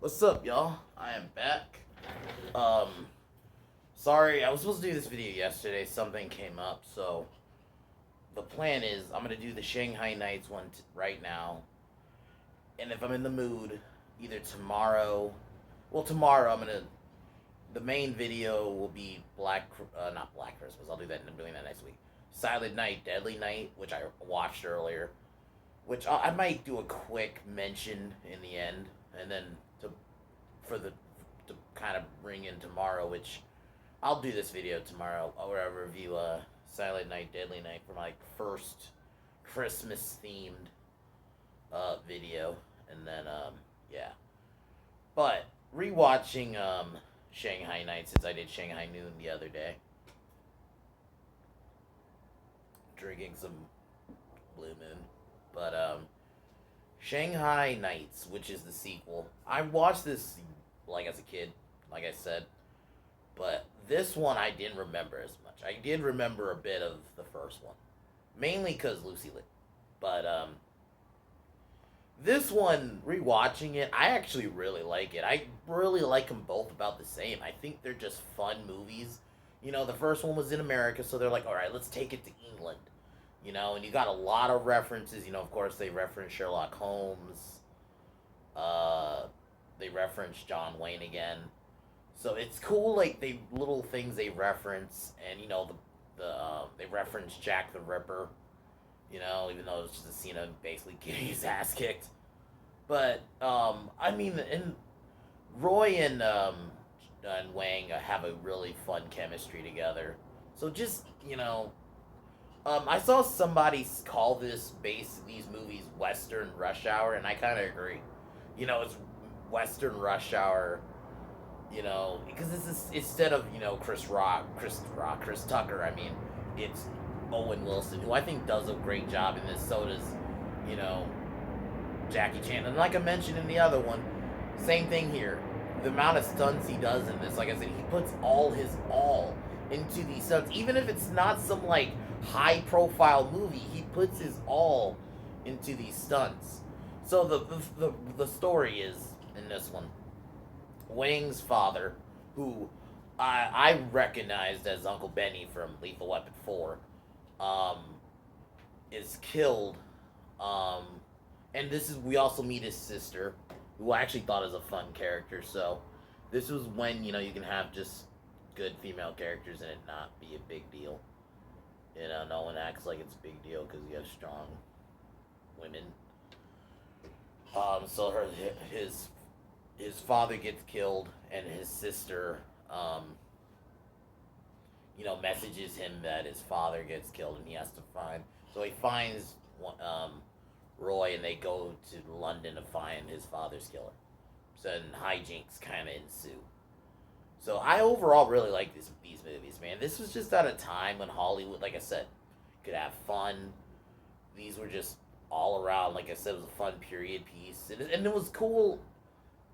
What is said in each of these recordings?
What's up, y'all? I am back. Um, Sorry, I was supposed to do this video yesterday. Something came up, so the plan is I'm gonna do the Shanghai Nights one right now, and if I'm in the mood, either tomorrow. Well, tomorrow I'm gonna. The main video will be not Black Christmas. I'll do that. I'm doing that next week. Silent Night, Deadly Night, which I watched earlier. Which I might do a quick mention in the end, and then to for the to kind of bring in tomorrow, which I'll do this video tomorrow where I review Silent Night, Deadly Night for my first Christmas themed video, and then yeah. But rewatching Shanghai Night since I did Shanghai Noon the other day, drinking some Blue Moon, but Shanghai Nights, which is the sequel. I watched this like as a kid, like I said, but this one I didn't remember as much. I did remember a bit of the first one, mainly because Lucy Liu. But this one, rewatching it, I actually really like it. I really like them both about the same. I think they're just fun movies. You know, the first one was in America, so they're like, all right, let's take it to England. You know, and you got a lot of references. You know, of course, they reference Sherlock Holmes. Uh, they reference John Wayne again. So it's cool, like they little things they reference, and you know they reference Jack the Ripper. You know, even though it's just a scene of basically getting his ass kicked. But I mean, and Roy and Wang have a really fun chemistry together. So just I saw somebody call these movies Western Rush Hour, and I kind of agree. You know, it's Western Rush Hour. You know, because this is instead of Chris Tucker. I mean, it's Owen Wilson, who I think does a great job in this. So does you know Jackie Chan, and like I mentioned in the other one, same thing here. The amount of stunts he does in this, like I said, he puts all his all into these stunts, even if it's not some like high profile movie. He puts his all into these stunts. So the story is in this one Wang's father, who I recognized as Uncle Benny from Lethal Weapon 4, um, is killed. Um, and this is we also meet his sister, who I actually thought was a fun character. So this was when you can have just good female characters and it not be a big deal. You know, no one acts like it's a big deal because you have strong women. So his father gets killed, and his sister, messages him that his father gets killed, and he has to find. So he finds Roy, and they go to London to find his father's killer. So then hijinks kind of ensue. So I overall really like these movies, man. This was just at a time when Hollywood, like I said, could have fun. These were just all around, like I said, it was a fun period piece, and it was cool.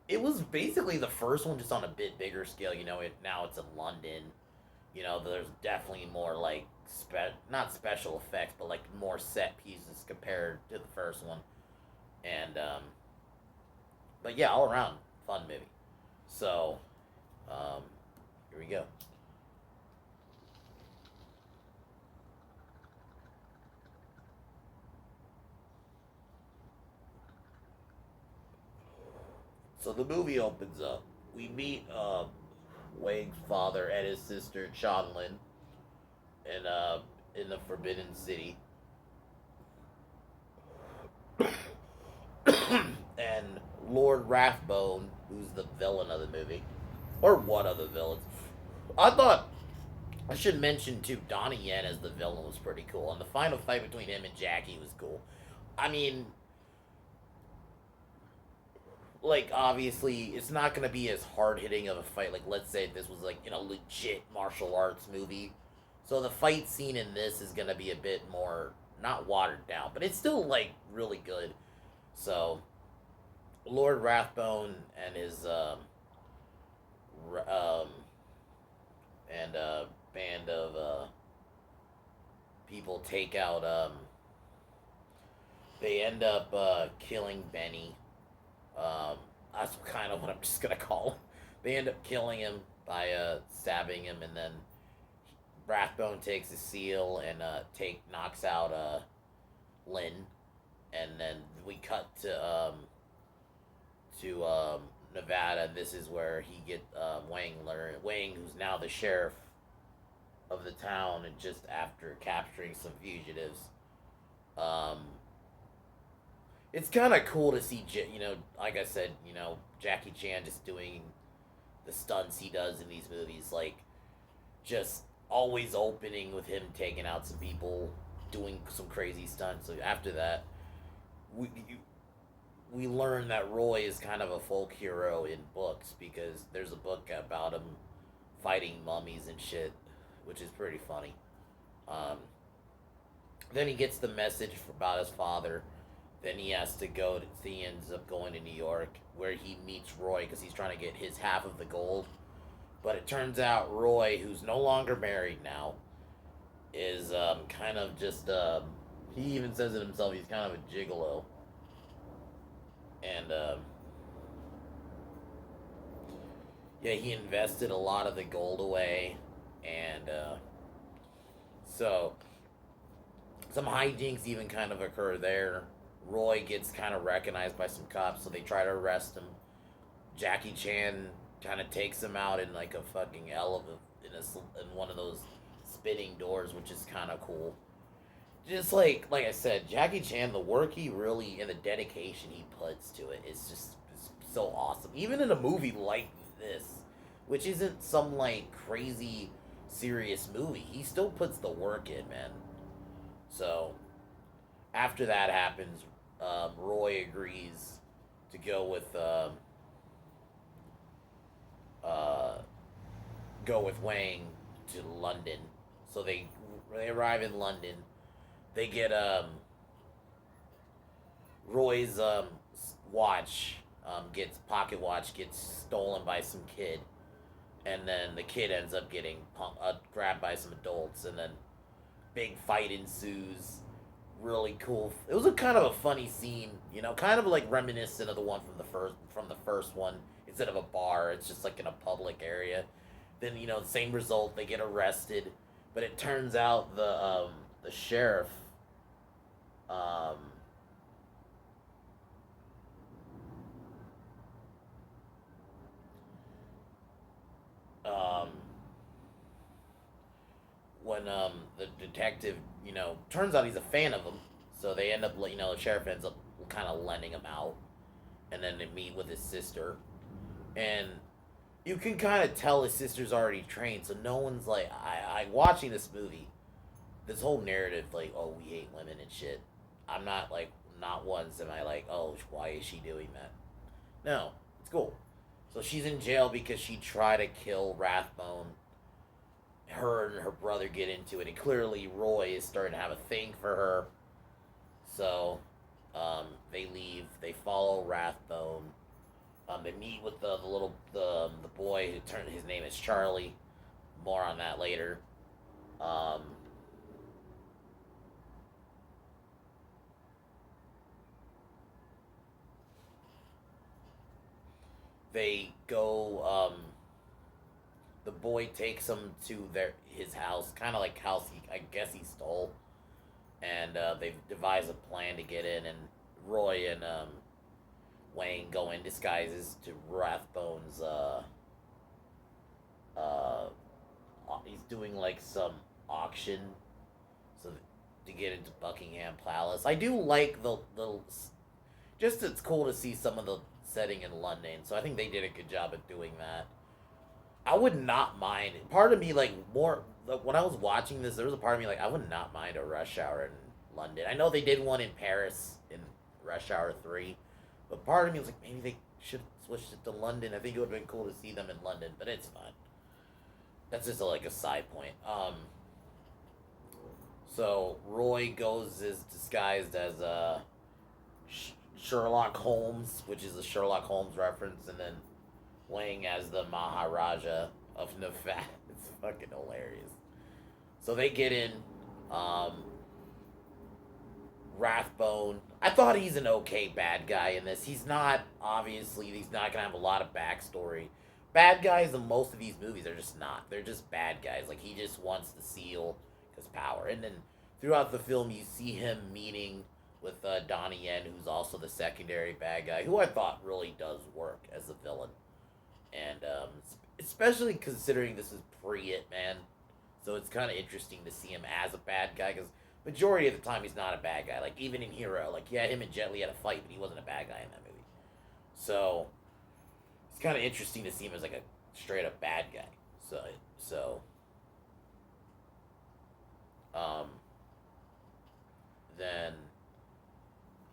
It was basically the first one, just on a bit bigger scale. You know, now it's in London. You know, there's definitely more like not special effects, but like more set pieces compared to the first one. And but yeah, all around fun movie. So um, here we go. So the movie opens up. We meet Wang's father and his sister Chanlin in the Forbidden City, and Lord Rathbone, who's the villain of the movie, or one of the villains. I thought I should mention too, Donnie Yen as the villain was pretty cool, and the final fight between him and Jackie was cool. I mean, like obviously, it's not gonna be as hard hitting of a fight. Like let's say if this was like legit martial arts movie, so the fight scene in this is gonna be a bit more not watered down, but it's still like really good. So Lord Rathbone and his um and band of people take out they end up killing Benny. That's kind of what I'm just gonna call him. They end up killing him by stabbing him, and then Rathbone takes a seal and take knocks out Lynn, and then we cut to Nevada. This is where he get Wang, who's now the sheriff of the town, and just after capturing some fugitives. Um, it's kind of cool to see, like I said, Jackie Chan just doing the stunts he does in these movies, like just always opening with him taking out some people, doing some crazy stunts. So after that, we we learn that Roy is kind of a folk hero in books because there's a book about him fighting mummies and shit, which is pretty funny. Um, then he gets the message about his father. Then he has to go. He ends up going to New York, where he meets Roy because he's trying to get his half of the gold. But it turns out Roy, who's no longer married now, is kind of just. He even says it himself. He's kind of a gigolo, and yeah, he invested a lot of the gold away, and so some hijinks even kind of occur there. Roy gets kind of recognized by some cops, so they try to arrest him. Jackie Chan kind of takes him out in like a fucking elevator in one of those spinning doors, which is kind of cool. Just like I said, Jackie Chan, the work he really and the dedication he puts to it is just is so awesome. Even in a movie like this, which isn't some like crazy serious movie, he still puts the work in, man. So after that happens, Roy agrees to uh, go with Wang to London. So they arrive in London. They get Roy's watch gets pocket watch gets stolen by some kid, and then the kid ends up getting grabbed by some adults, and then big fight ensues. Really cool. It was a kind of a funny scene, kind of like reminiscent of the one from the first one. Instead of a bar, it's just like in a public area. Then the same result. They get arrested, but it turns out the sheriff um, um, when the detective, turns out he's a fan of him. So they end up, the sheriff ends up kind of lending him out, and then they meet with his sister, and you can kind of tell his sister's already trained. So no one's like, I watching this movie, this whole narrative, like, oh, we hate women and shit. I'm not like, not once am I like, oh, why is she doing that? No, it's cool. So she's in jail because she tried to kill Rathbone. Her and her brother get into it, and clearly Roy is starting to have a thing for her. So they leave. They follow Rathbone. They meet with the boy who turned his name is Charlie. More on that later. Um, they go. The boy takes him to his house, kind of like house I guess he stole, and they devise a plan to get in. And Roy and Wayne go in disguises to Rathbone's. Uh, he's doing like some auction, so to get into Buckingham Palace. I do like the just it's cool to see some of the setting in London. So I think they did a good job at doing that. I would not mind. Part of me, like, more. Like, when I was watching this, there was a part of me, like, I would not mind a rush hour in London. I know they did one in Paris in Rush Hour 3, but part of me was like, maybe they should have switched it to London. I think it would have been cool to see them in London, but it's fine. That's just like a side point. So Roy goes is disguised as Sherlock Holmes, which is a Sherlock Holmes reference, and then Wang as the Maharaja of Nevada. It's fucking hilarious. So they get in. Um, Rathbone I thought he's an okay bad guy in this. He's not, obviously, he's not gonna have a lot of backstory. Bad guys in most of these movies are just not. They're just bad guys. Like, he just wants to seal his power. And then throughout the film, you see him meeting with Donnie Yen, who's also the secondary bad guy, who I thought really does work as a villain. And especially considering this is pre-It Man, so it's kind of interesting to see him as a bad guy because majority of the time he's not a bad guy. Like even in Hero, like yeah, him and Jet Li had a fight, but he wasn't a bad guy in that movie. So it's kind of interesting to see him as like a straight up bad guy. So um, then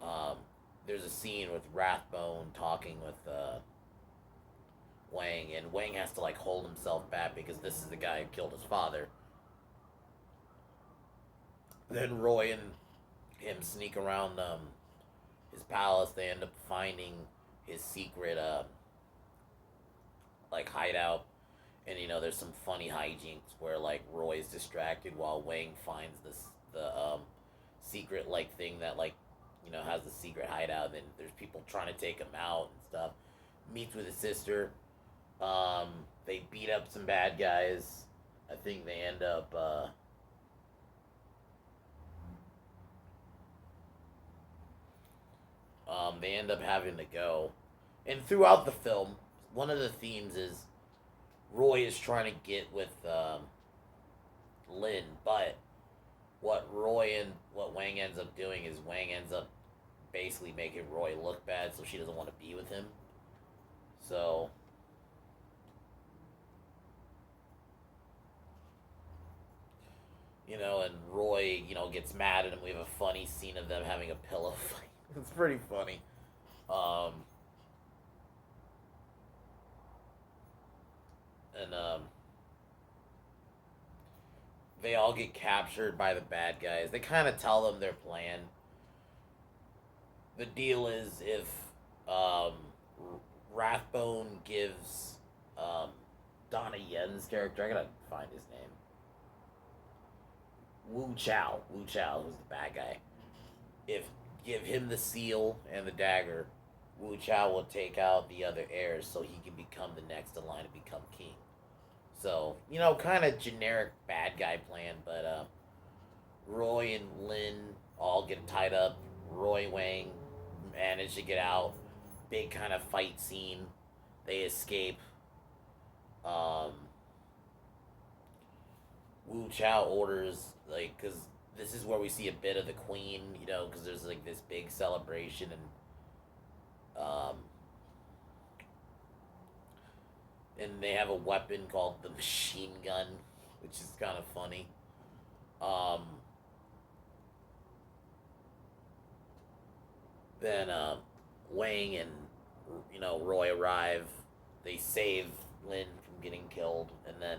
um, there's a scene with Rathbone talking with Wang, and Wang has to like hold himself back because this is the guy who killed his father. Then Roy and him sneak around his palace. They end up finding his secret like hideout, and there's some funny hijinks where like Roy's distracted while Wang finds this the secret like thing that like has the secret hideout. And there's people trying to take him out and stuff. Meets with his sister. Um, they beat up some bad guys. I think they end up having to go. And throughout the film, one of the themes is Roy is trying to get with Lin, but what Wang ends up doing is Wang ends up basically making Roy look bad, so she doesn't want to be with him. So and Roy, gets mad at him. We have a funny scene of them having a pillow fight. It's pretty funny. Um, and they all get captured by the bad guys. They kind of tell them their plan. The deal is if um, Rathbone gives Donna Yen's character, I gotta find his name. Wu Chow, who's the bad guy. If give him the seal and the dagger, Wu Chow will take out the other heirs so he can become the next in line to become king. So, kind of generic bad guy plan, but Roy and Lin all get tied up. Roy Wang manage to get out. Big kind of fight scene. They escape. Um, Wu Chow orders, like, because this is where we see a bit of the queen, because there's like this big celebration, and they have a weapon called the machine gun, which is kind of funny. Um, then Wang and Roy arrive. They save Lin from getting killed, and then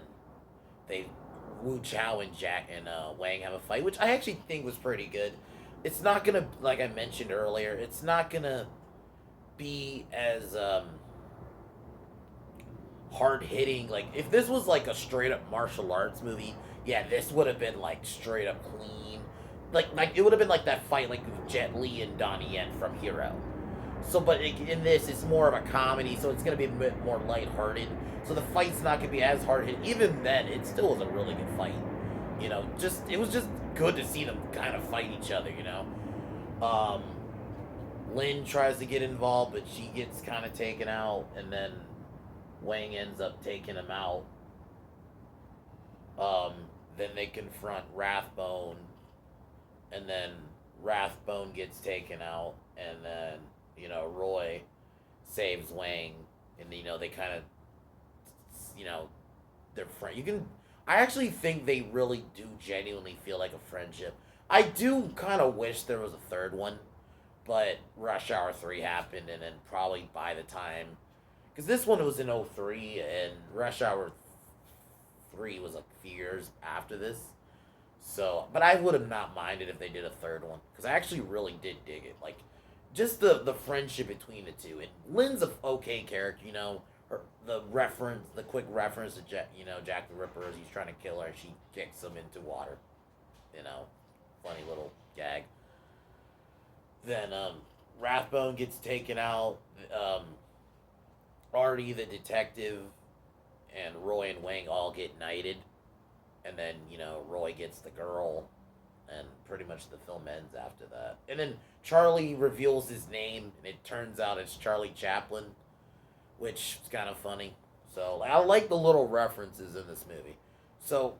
they Wu Chow and Jack and Wang have a fight, which I actually think was pretty good. It's not gonna, like I mentioned earlier, it's not gonna be as hard hitting. Like if this was like a straight up martial arts movie, yeah, this would have been like straight up clean. Like it would have been like that fight like with Jet Li and Donnie Yen from Hero. So, but in this, it's more of a comedy, so it's gonna be a bit more lighthearted. So the fight's not gonna be as hard hit. Even then, it still was a really good fight. Just it was just good to see them kind of fight each other. Um, Lin tries to get involved, but she gets kind of taken out, and then Wang ends up taking him out. Um, then they confront Rathbone, and then Rathbone gets taken out, and then Roy saves Wang, and they kind of they're friend. You can. I actually think they really do genuinely feel like a friendship. I do kind of wish there was a third one, but Rush Hour 3 happened, and then probably by the time, because this one was in '03, and Rush Hour 3 was a few years after this. So, but I would have not minded if they did a third one, because I actually really did dig it. Like, just the friendship between the two. And Lynn's a okay character, the quick reference to Jack the Ripper as he's trying to kill her, and she kicks him into water. Funny little gag. Then Rathbone gets taken out. Um, Artie, the detective, and Roy and Wang all get knighted, and then Roy gets the girl, and pretty much the film ends after that. And then Charlie reveals his name, and it turns out it's Charlie Chaplin, which is kind of funny. So I like the little references in this movie. So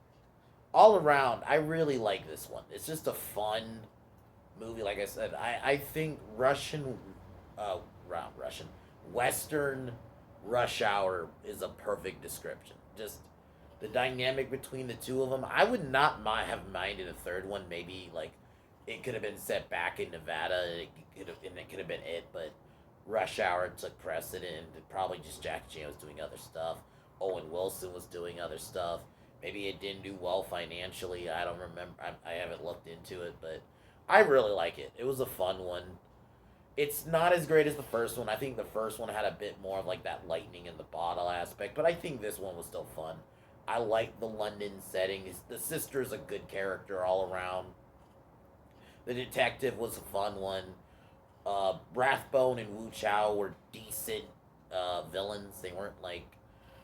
all around, I really like this one. It's just a fun movie. Like I said, I think uh, Russian, Western Rush Hour is a perfect description. Just the dynamic between the two of them. I would not have minded a third one. Maybe like it could have been set back in Nevada, and it could have been it. But Rush Hour took precedent. Probably just Jackie Chan was doing other stuff. Owen Wilson was doing other stuff. Maybe it didn't do well financially. I don't remember. I haven't looked into it, but I really like it. It was a fun one. It's not as great as the first one. I think the first one had a bit more of like that lightning in the bottle aspect, but I think this one was still fun. I like the London setting. The sister's a good character all around. The detective was a fun one. Rathbone and Wu Chow were decent villains. They weren't like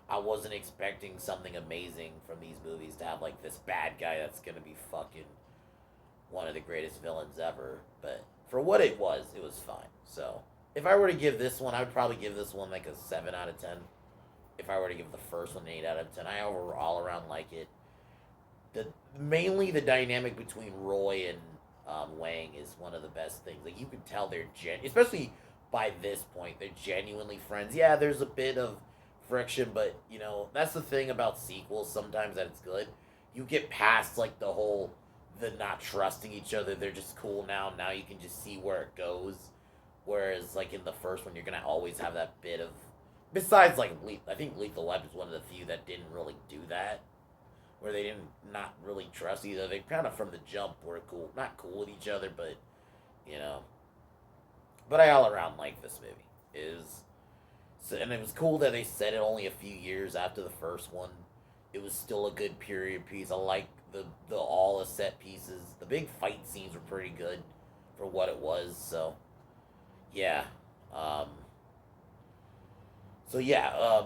I wasn't expecting something amazing from these movies to have like this bad guy that's gonna be fucking one of the greatest villains ever. But for what it was fine. So if I were to give this one, I would probably give this one like a 7 out of 10. If I were to give the first one an 8 out of 10, I overall around like it. The Mainly the dynamic between Roy and Wang is one of the best things. Like you can tell especially by this point, they're genuinely friends. Yeah, there's a bit of friction, but that's the thing about sequels. Sometimes that it's good. You get past like the not trusting each other. They're just cool now. Now you can just see where it goes. Whereas like in the first one, you're gonna always have that bit of. Besides, like I think Lethal Weapon is one of the few that didn't really do that, where they didn't not really trust either. They kind of from the jump were cool, not cool with each other, but you know. But I all around like this movie. Is so, and it was cool that they said it only a few years after the first one. It was still a good period piece. I like the all the set pieces. The big fight scenes were pretty good for what it was. So yeah. Um, so yeah.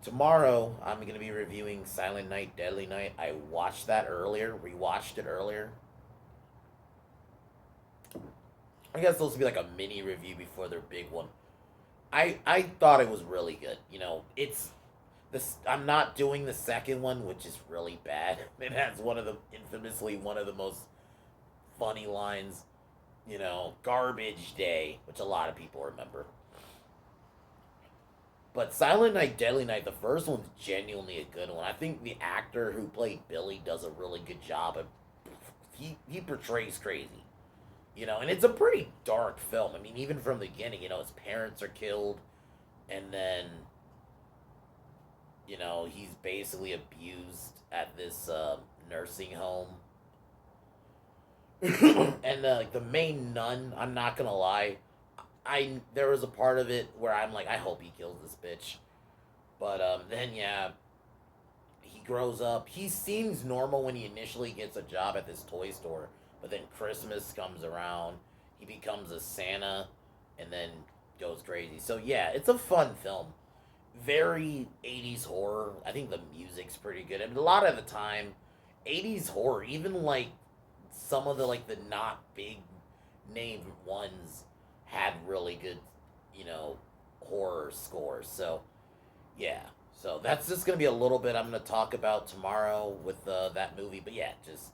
Tomorrow I'm gonna be reviewing Silent Night, Deadly Night. I watched that earlier, rewatched it earlier. I guess it's supposed to be like a mini review before their big one. I thought it was really good. It's this. I'm not doing the second one, which is really bad. It has one of the most funny lines. Garbage day, which a lot of people remember. But Silent Night, Deadly Night, the first one's genuinely a good one. I think the actor who played Billy does a really good job. He portrays crazy, and it's a pretty dark film. I mean, even from the beginning, his parents are killed, and then he's basically abused at this nursing home. And like the main nun, I'm not gonna lie, I there was a part of it where I'm like, I hope he kills this bitch. But then yeah, he grows up. He seems normal when he initially gets a job at this toy store, but then Christmas comes around, he becomes a Santa, and then goes crazy. So yeah, it's a fun film. Very 80s horror. I think the music's pretty good. I mean, a lot of the time, 80s horror, even like some of the not big name ones had really good, you know, horror scores. So yeah, so that's just gonna be a little bit I'm gonna talk about tomorrow with that movie. But yeah, just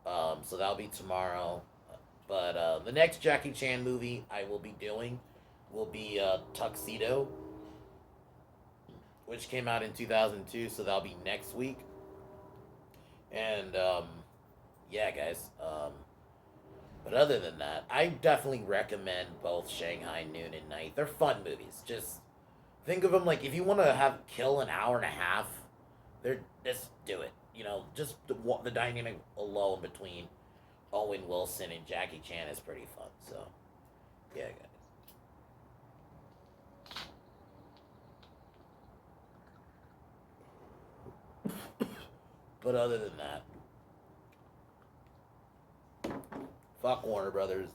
so that'll be tomorrow. But the next Jackie Chan movie I will be doing will be Tuxedo, which came out in 2002. So that'll be next week. And yeah, guys. But other than that, I definitely recommend both Shanghai Noon and Night. They're fun movies. Just think of them like if you want to have kill an hour and a half, they're just do it. Just the dynamic alone between Owen Wilson and Jackie Chan is pretty fun. So yeah, guys. But other than that, fuck Warner Brothers.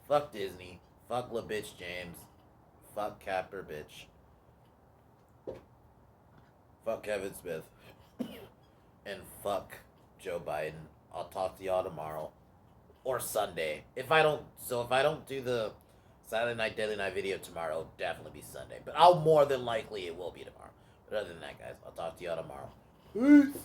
Fuck Disney. Fuck La Bitch James. Fuck Capper Bitch. Fuck Kevin Smith. And fuck Joe Biden. I'll talk to y'all tomorrow. Or Sunday. If I don't do the Silent Night Deadly Night video tomorrow, it'll definitely be Sunday. But I'll more than likely it will be tomorrow. But other than that, guys, I'll talk to y'all tomorrow. Peace.